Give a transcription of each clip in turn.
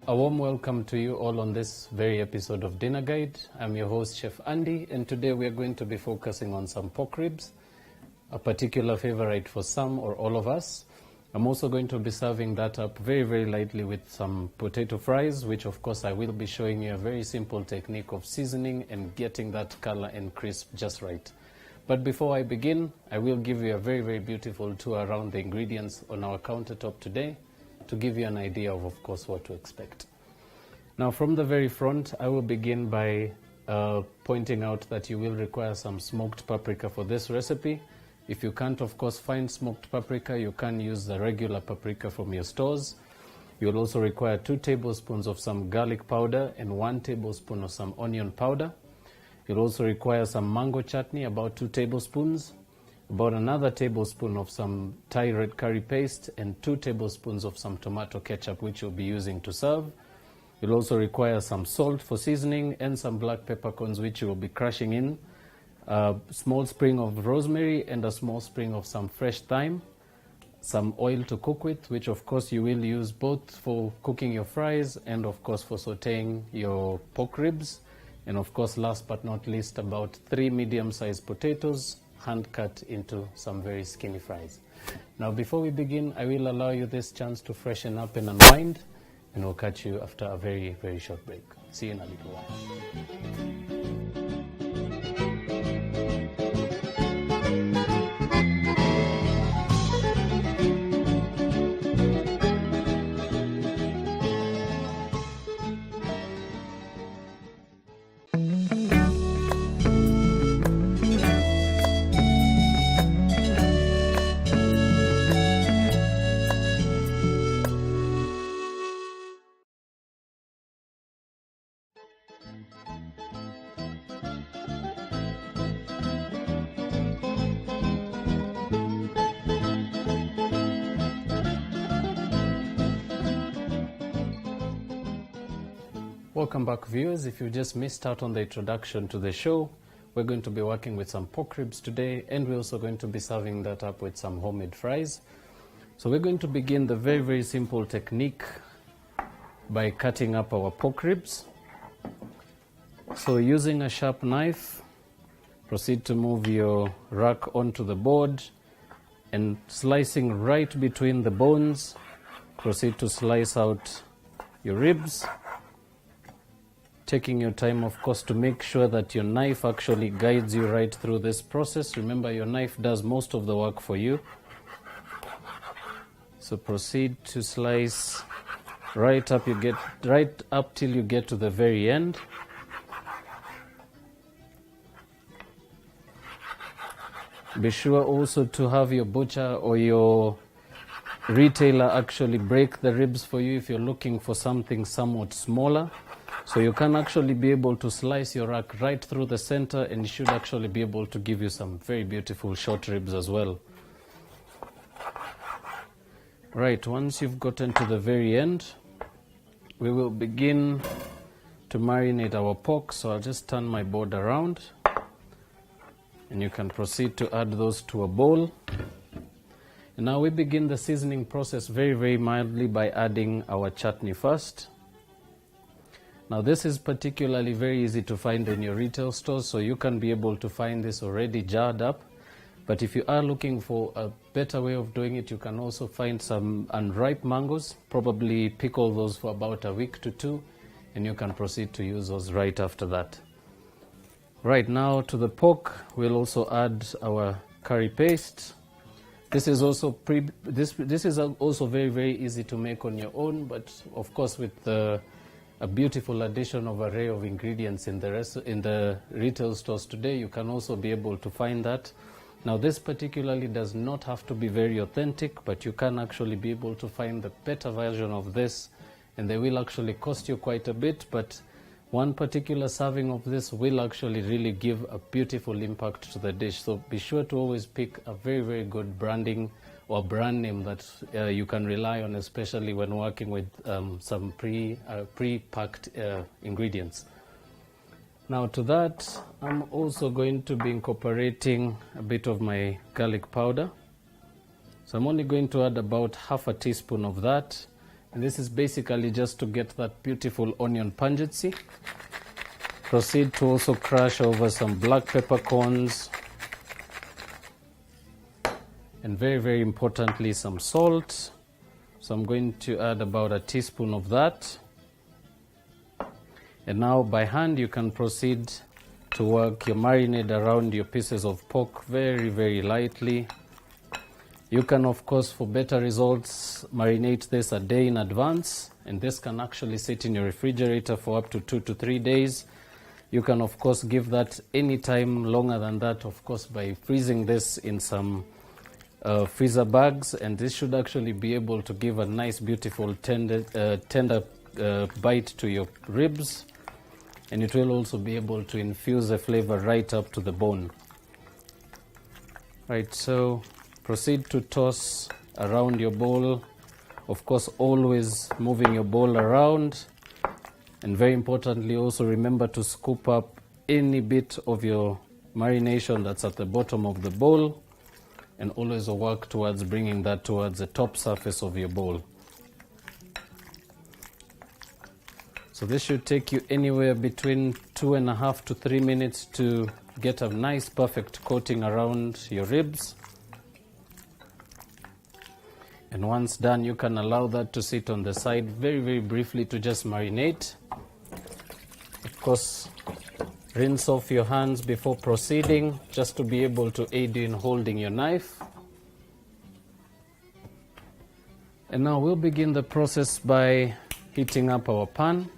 A warm welcome to you all on this very episode of Dinner Guide. I'm your host, Chef Andy, and today we are going to be focusing on some pork ribs, a particular favorite for some or all of us. I'm also going to be serving that up very, very lightly with some potato fries, which of course I will be showing you a very simple technique of seasoning and getting that color and crisp just right. But before I begin, I will give you a very, very beautiful tour around the ingredients on our countertop today, to give you an idea of course, what to expect. Now, from the very front, I will begin by pointing out that you will require some smoked paprika for this recipe. If you can't, of course, find smoked paprika, you can use the regular paprika from your stores. You will also require 2 tablespoons of some garlic powder and 1 tablespoon of some onion powder. You'll also require some mango chutney, about 2 tablespoons. About another tablespoon of some Thai red curry paste and 2 tablespoons of some tomato ketchup, which you'll be using to serve. You'll also require some salt for seasoning and some black peppercorns, which you will be crushing in, a small sprig of rosemary and a small sprig of some fresh thyme, some oil to cook with, which of course you will use both for cooking your fries and of course for sauteing your pork ribs. And of course, last but not least, about 3 medium-sized potatoes, hand cut into some very skinny fries. Now, before we begin, I will allow you this chance to freshen up and unwind, and we'll catch you after a very, very short break. See you in a little while. Welcome back, viewers. If you just missed out on the introduction to the show, we're going to be working with some pork ribs today, and we're also going to be serving that up with some homemade fries. So we're going to begin the very, very simple technique by cutting up our pork ribs. So using a sharp knife, proceed to move your rack onto the board and slicing right between the bones, proceed to slice out your ribs. Taking your time, of course, to make sure that your knife actually guides you right through this process. Remember, your knife does most of the work for you. So proceed to slice right up till you get to the very end. Be sure also to have your butcher or your retailer actually break the ribs for you if you're looking for something somewhat smaller. So you can actually be able to slice your rack right through the center, and it should actually be able to give you some very beautiful short ribs as well. Right, once you've gotten to the very end, we will begin to marinate our pork. So I'll just turn my board around, and you can proceed to add those to a bowl. And now we begin the seasoning process very, very mildly by adding our chutney first. Now, this is particularly very easy to find in your retail stores, so you can be able to find this already jarred up. But if you are looking for a better way of doing it, you can also find some unripe mangoes, probably pickle those for about a week to 2, and you can proceed to use those right after that. Right, now to the pork, we'll also add our curry paste. This is also this is also very, very easy to make on your own, but of course with a beautiful addition of array of ingredients in the retail stores today, you can also be able to find that. Now, this particularly does not have to be very authentic, but you can actually be able to find the better version of this, and they will actually cost you quite a bit, but one particular serving of this will actually really give a beautiful impact to the dish. So be sure to always pick a very, very good branding or brand name that you can rely on, especially when working with some pre-packed ingredients. Now to that, I'm also going to be incorporating a bit of my garlic powder. So I'm only going to add about half a teaspoon of that. And this is basically just to get that beautiful onion pungency. Proceed to also crush over some black peppercorns. And very, very importantly, some salt. So I'm going to add about a teaspoon of that. And now by hand you can proceed to work your marinade around your pieces of pork very, very lightly. You can, of course, for better results, marinate this a day in advance, and this can actually sit in your refrigerator for up to 2 to 3 days. You can, of course, give that any time longer than that, of course, by freezing this in some freezer bags, and this should actually be able to give a nice, beautiful, tender bite to your ribs, and it will also be able to infuse the flavor right up to the bone. Right, so proceed to toss around your bowl. Of course, always moving your bowl around. And very importantly, also remember to scoop up any bit of your marination that's at the bottom of the bowl, and always work towards bringing that towards the top surface of your bowl. So this should take you anywhere between 2.5 to 3 minutes to get a nice perfect coating around your ribs. And once done, you can allow that to sit on the side very, very briefly to just marinate. Of course, rinse off your hands before proceeding, just to be able to aid you in holding your knife. And now we'll begin the process by heating up our pan.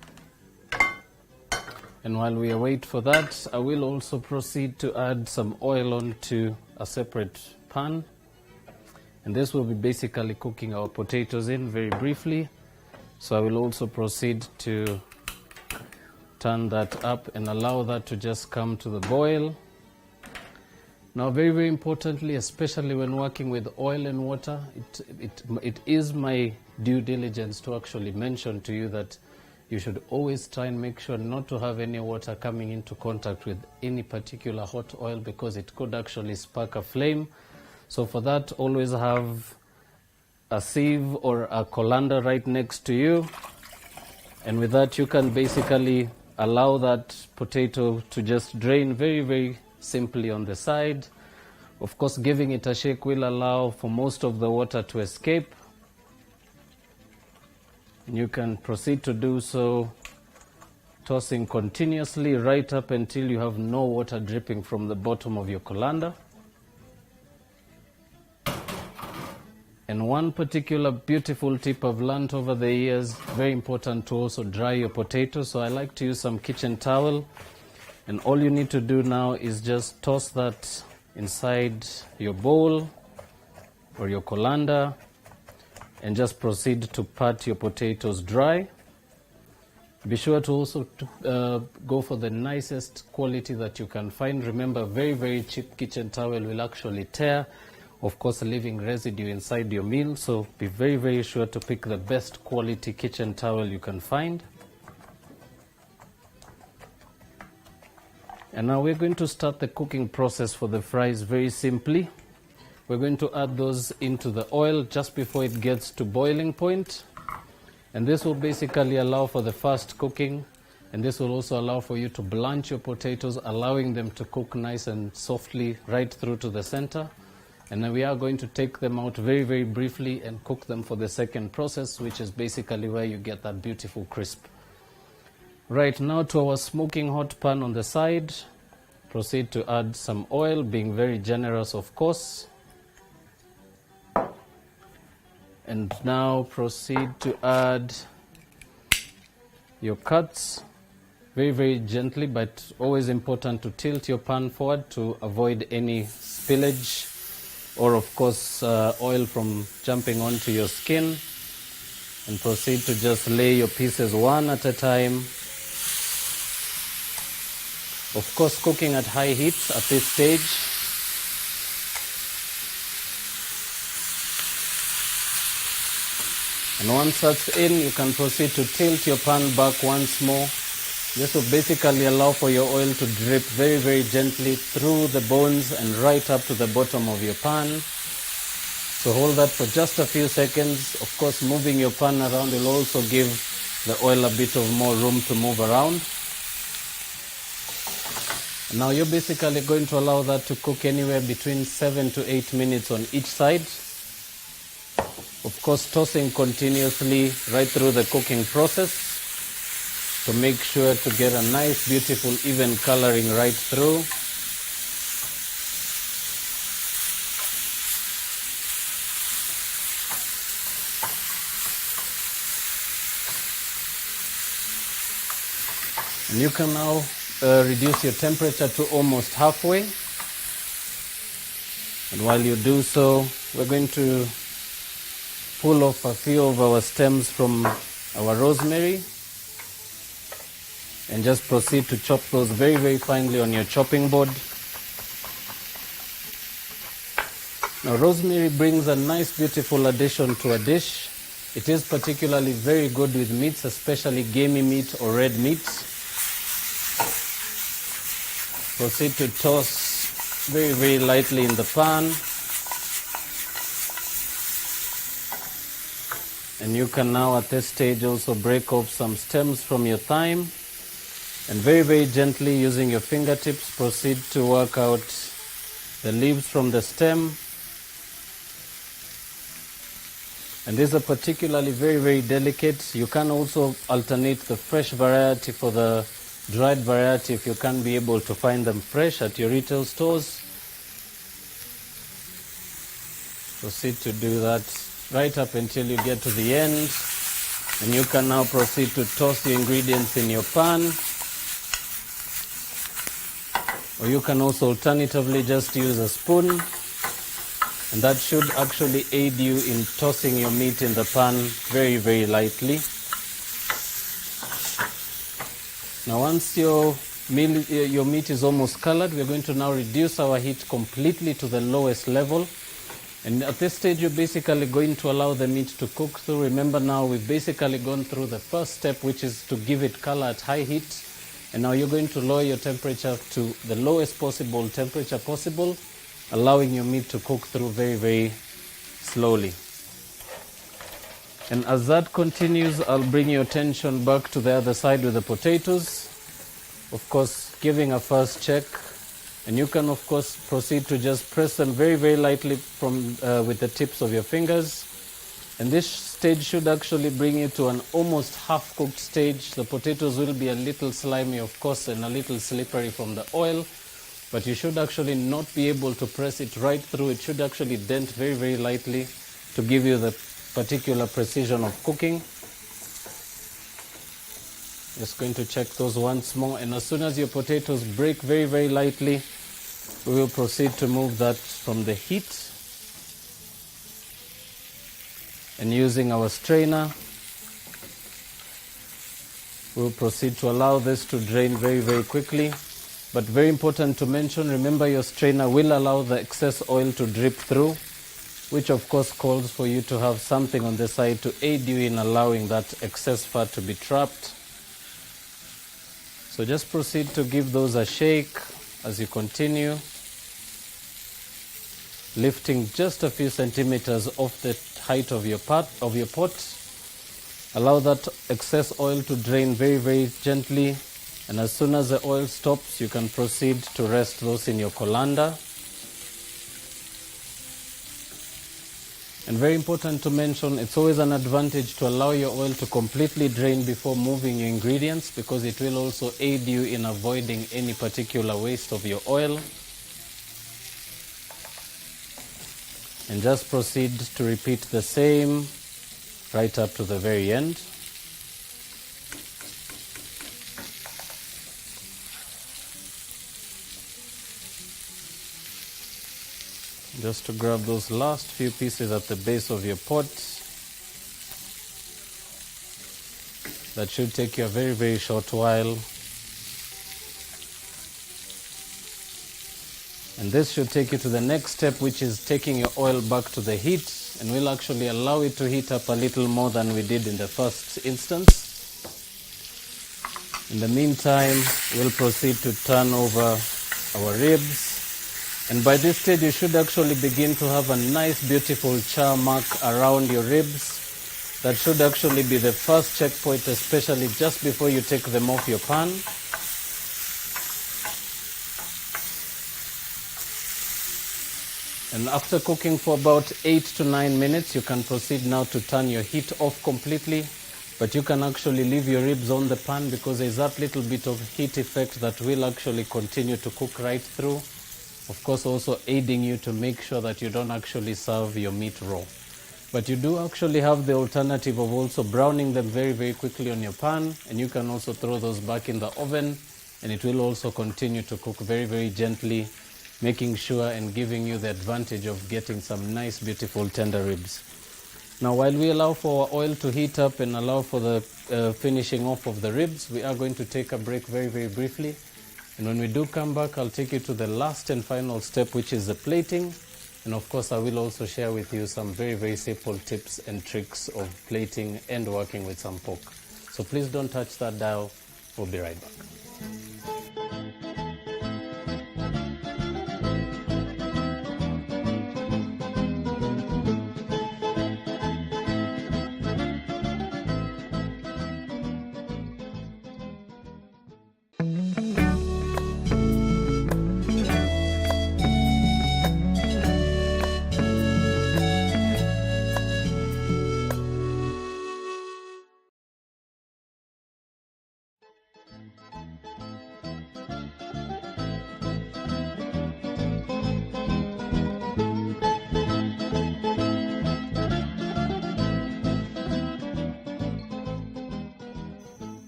And while we await for that, I will also proceed to add some oil onto a separate pan. And this will be basically cooking our potatoes in very briefly. So I will also proceed to turn that up and allow that to just come to the boil. Now, very, very importantly, especially when working with oil and water, it is my due diligence to actually mention to you that you should always try and make sure not to have any water coming into contact with any particular hot oil, because it could actually spark a flame. So for that, always have a sieve or a colander right next to you. And with that, you can basically allow that potato to just drain very, very simply on the side. Of course, giving it a shake will allow for most of the water to escape. You can proceed to do so, tossing continuously right up until you have no water dripping from the bottom of your colander. And one particular beautiful tip I've learned over the years, very important to also dry your potatoes. So I like to use some kitchen towel. And all you need to do now is just toss that inside your bowl or your colander and just proceed to pat your potatoes dry. Be sure to also go for the nicest quality that you can find. Remember, very, very cheap kitchen towel will actually tear, of course, leaving residue inside your meal. So be very, very sure to pick the best quality kitchen towel you can find. And now we're going to start the cooking process for the fries very simply. We're going to add those into the oil just before it gets to boiling point. And this will basically allow for the fast cooking. And this will also allow for you to blanch your potatoes, allowing them to cook nice and softly right through to the center. And then we are going to take them out very, very briefly and cook them for the second process, which is basically where you get that beautiful crisp. Right, now to our smoking hot pan on the side, proceed to add some oil, being very generous, of course. And now proceed to add your cuts, very, very gently, but always important to tilt your pan forward to avoid any spillage or, of course, oil from jumping onto your skin. And proceed to just lay your pieces one at a time. Of course, cooking at high heat at this stage. And once that's in, you can proceed to tilt your pan back once more. This will basically allow for your oil to drip very, very gently through the bones and right up to the bottom of your pan. So hold that for just a few seconds. Of course, moving your pan around will also give the oil a bit of more room to move around. Now you're basically going to allow that to cook anywhere between 7 to 8 minutes on each side. Of course, tossing continuously right through the cooking process to make sure to get a nice, beautiful, even coloring right through. And you can now reduce your temperature to almost halfway. And while you do so, we're going to pull off a few of our stems from our rosemary and just proceed to chop those very, very finely on your chopping board. Now, rosemary brings a nice, beautiful addition to a dish. It is particularly very good with meats, especially gamey meat or red meat. Proceed to toss very, very lightly in the pan. And you can now at this stage also break off some stems from your thyme. And very, very gently using your fingertips, proceed to work out the leaves from the stem. And these are particularly very, very delicate. You can also alternate the fresh variety for the dried variety if you can be able to find them fresh at your retail stores. Proceed to do that right up until you get to the end. And you can now proceed to toss your ingredients in your pan. Or you can also alternatively just use a spoon, and that should actually aid you in tossing your meat in the pan very, very lightly. Now once your meat is almost colored, we're going to now reduce our heat completely to the lowest level. And at this stage, you're basically going to allow the meat to cook through. Remember now, we've basically gone through the first step, which is to give it color at high heat. And now you're going to lower your temperature to the lowest possible temperature possible, allowing your meat to cook through very, very slowly. And as that continues, I'll bring your attention back to the other side with the potatoes. Of course, giving a first check. And you can, of course, proceed to just press them very, very lightly with the tips of your fingers. And this stage should actually bring you to an almost half-cooked stage. The potatoes will be a little slimy, of course, and a little slippery from the oil. But you should actually not be able to press it right through. It should actually dent very, very lightly to give you the particular precision of cooking. Just going to check those once more. And as soon as your potatoes break very, very lightly, we will proceed to move that from the heat. And using our strainer, we'll proceed to allow this to drain very, very quickly. But very important to mention, remember your strainer will allow the excess oil to drip through, which of course calls for you to have something on the side to aid you in allowing that excess fat to be trapped. So just proceed to give those a shake as you continue, lifting just a few centimeters off the height of your pot. Allow that excess oil to drain very, very gently. And as soon as the oil stops, you can proceed to rest those in your colander. And very important to mention, it's always an advantage to allow your oil to completely drain before moving your ingredients, because it will also aid you in avoiding any particular waste of your oil. And just proceed to repeat the same right up to the very end. Just to grab those last few pieces at the base of your pot. That should take you a very, very short while. And this should take you to the next step, which is taking your oil back to the heat, and we'll actually allow it to heat up a little more than we did in the first instance. In the meantime, we'll proceed to turn over our ribs. And by this stage, you should actually begin to have a nice, beautiful char mark around your ribs. That should actually be the first checkpoint, especially just before you take them off your pan. And after cooking for about 8 to 9 minutes, you can proceed now to turn your heat off completely. But you can actually leave your ribs on the pan because there's that little bit of heat effect that will actually continue to cook right through. Of course, also aiding you to make sure that you don't actually serve your meat raw. But you do actually have the alternative of also browning them very, very quickly on your pan. And you can also throw those back in the oven. And it will also continue to cook very, very gently, making sure and giving you the advantage of getting some nice, beautiful, tender ribs. Now, while we allow for our oil to heat up and allow for the finishing off of the ribs, we are going to take a break very, very briefly. And when we do come back, I'll take you to the last and final step, which is the plating. And of course, I will also share with you some very, very simple tips and tricks of plating and working with some pork. So please don't touch that dial. We'll be right back.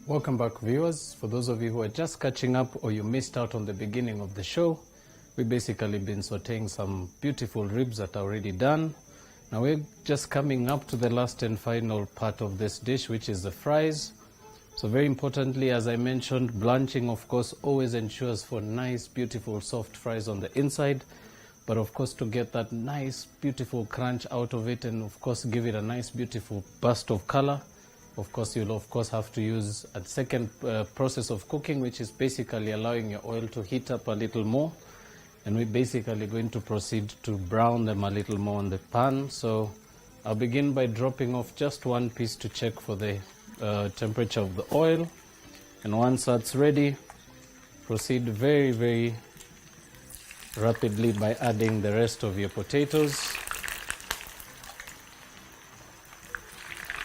Welcome back, viewers. For those of you who are just catching up or you missed out on the beginning of the show, we've basically been sauteing some beautiful ribs that are already done. Now we're just coming up to the last and final part of this dish, which is the fries. So very importantly, as I mentioned, blanching, of course, always ensures for nice, beautiful, soft fries on the inside. But of course, to get that nice, beautiful crunch out of it and of course, give it a nice, beautiful burst of color, of course, you'll of course have to use a second process of cooking, which is basically allowing your oil to heat up a little more. And we're basically going to proceed to brown them a little more on the pan. So I'll begin by dropping off just one piece to check for the temperature of the oil. And once that's ready, proceed very, very rapidly by adding the rest of your potatoes.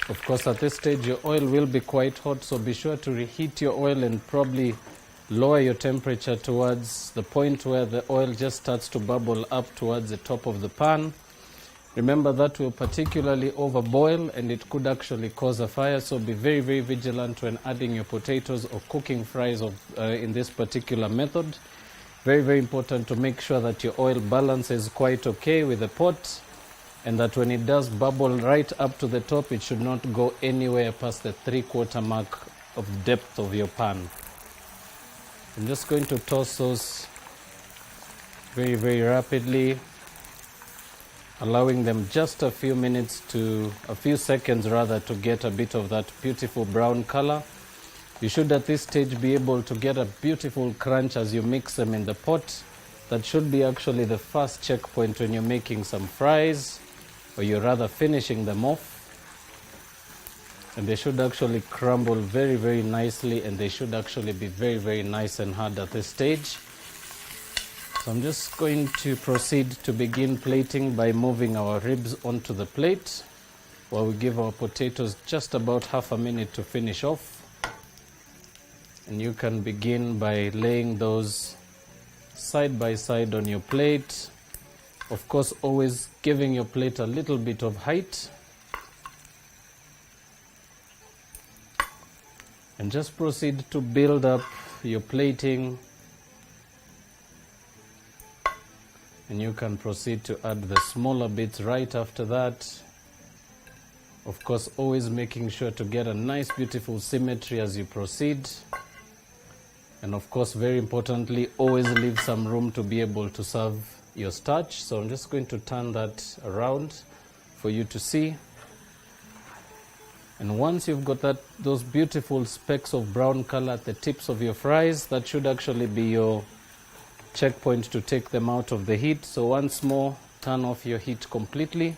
Of course, at this stage, your oil will be quite hot, so be sure to reheat your oil and probably lower your temperature towards the point where the oil just starts to bubble up towards the top of the pan. Remember that will particularly overboil and it could actually cause a fire, so be very, very vigilant when adding your potatoes or cooking fries in this particular method. Very, very important to make sure that your oil balance is quite okay with the pot, and that when it does bubble right up to the top, it should not go anywhere past the 3/4 mark of depth of your pan. I'm just going to toss those very, very rapidly, allowing them just a few seconds to get a bit of that beautiful brown color. You should at this stage be able to get a beautiful crunch as you mix them in the pot. That should be actually the first checkpoint when you're making some fries, or you're rather finishing them off. And they should actually crumble very, very nicely, and they should actually be very, very nice and hard at this stage. So I'm just going to proceed to begin plating by moving our ribs onto the plate, while we give our potatoes just about half a minute to finish off. And you can begin by laying those side by side on your plate. Of course, always giving your plate a little bit of height. And just proceed to build up your plating. And you can proceed to add the smaller bits right after that. Of course, always making sure to get a nice, beautiful symmetry as you proceed. And of course, very importantly, always leave some room to be able to serve your starch. So I'm just going to turn that around for you to see. And once you've got those beautiful specks of brown color at the tips of your fries, that should actually be your checkpoint to take them out of the heat. So once more, turn off your heat completely.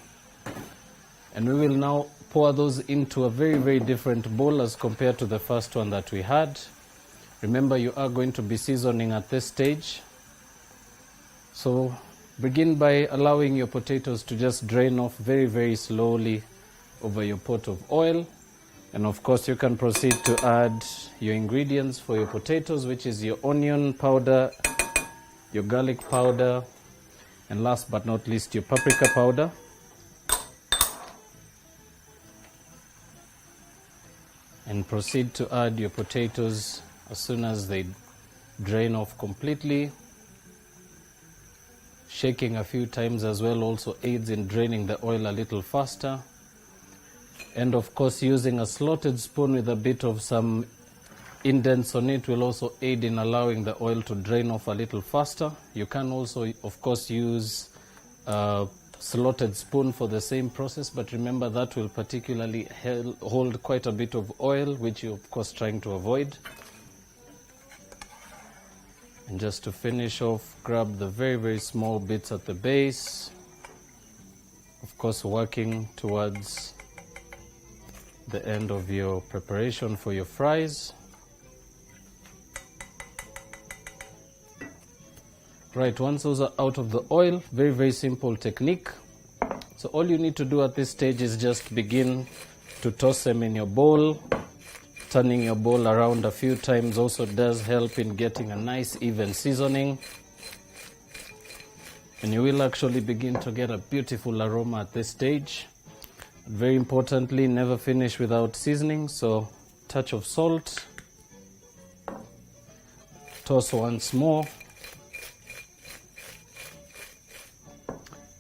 And we will now pour those into a very, very different bowl as compared to the first one that we had. Remember, you are going to be seasoning at this stage. So begin by allowing your potatoes to just drain off very, very slowly over your pot of oil. And of course, you can proceed to add your ingredients for your potatoes, which is your onion powder, your garlic powder, and last but not least, your paprika powder. And proceed to add your potatoes as soon as they drain off completely. Shaking a few times as well also aids in draining the oil a little faster. And of course, using a slotted spoon with a bit of some indents on it will also aid in allowing the oil to drain off a little faster. You can also, of course, use a slotted spoon for the same process, but remember that will particularly hold quite a bit of oil, which you're of course trying to avoid. And just to finish off, grab the very, very small bits at the base. Of course, working towards the end of your preparation for your fries. Right, once those are out of the oil, very, very simple technique. So all you need to do at this stage is just begin to toss them in your bowl. Turning your bowl around a few times also does help in getting a nice even seasoning. And you will actually begin to get a beautiful aroma at this stage. Very importantly, never finish without seasoning, so touch of salt. Toss once more.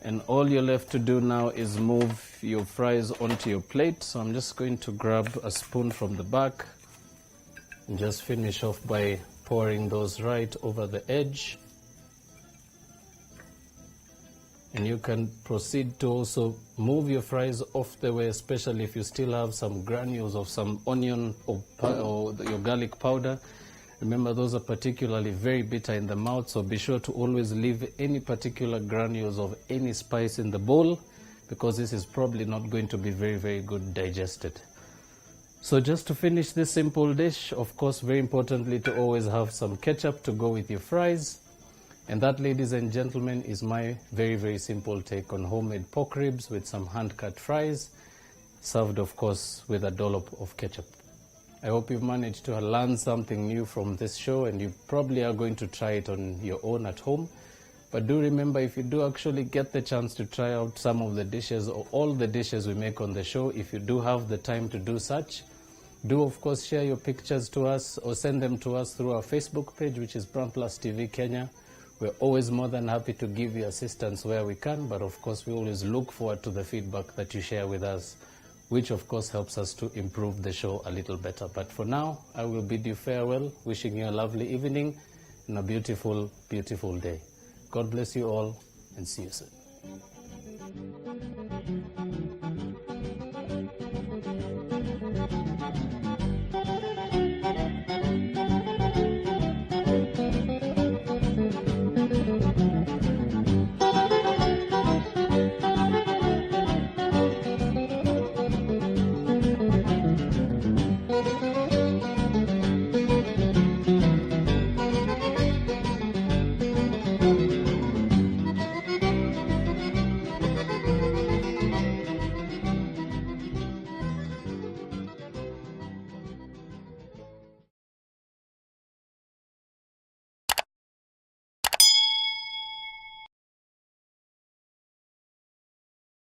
And all you're left to do now is move your fries onto your plate. So I'm just going to grab a spoon from the back and just finish off by pouring those right over the edge. And you can proceed to also move your fries off the way, especially if you still have some granules of some onion or your garlic powder. Remember, those are particularly very bitter in the mouth, so be sure to always leave any particular granules of any spice in the bowl, because this is probably not going to be very, very good digested. So just to finish this simple dish, of course, very importantly, to always have some ketchup to go with your fries. And that, ladies and gentlemen, is my very, very simple take on homemade pork ribs with some hand-cut fries, served, of course, with a dollop of ketchup. I hope you've managed to learn something new from this show, and you probably are going to try it on your own at home. But do remember, if you do actually get the chance to try out some of the dishes or all the dishes we make on the show, if you do have the time to do such, do of course share your pictures to us or send them to us through our Facebook page, which is BrandPlus TV Kenya. We're always more than happy to give you assistance where we can, but of course we always look forward to the feedback that you share with us, which of course helps us to improve the show a little better. But for now, I will bid you farewell, wishing you a lovely evening and a beautiful, beautiful day. God bless you all, and see you soon.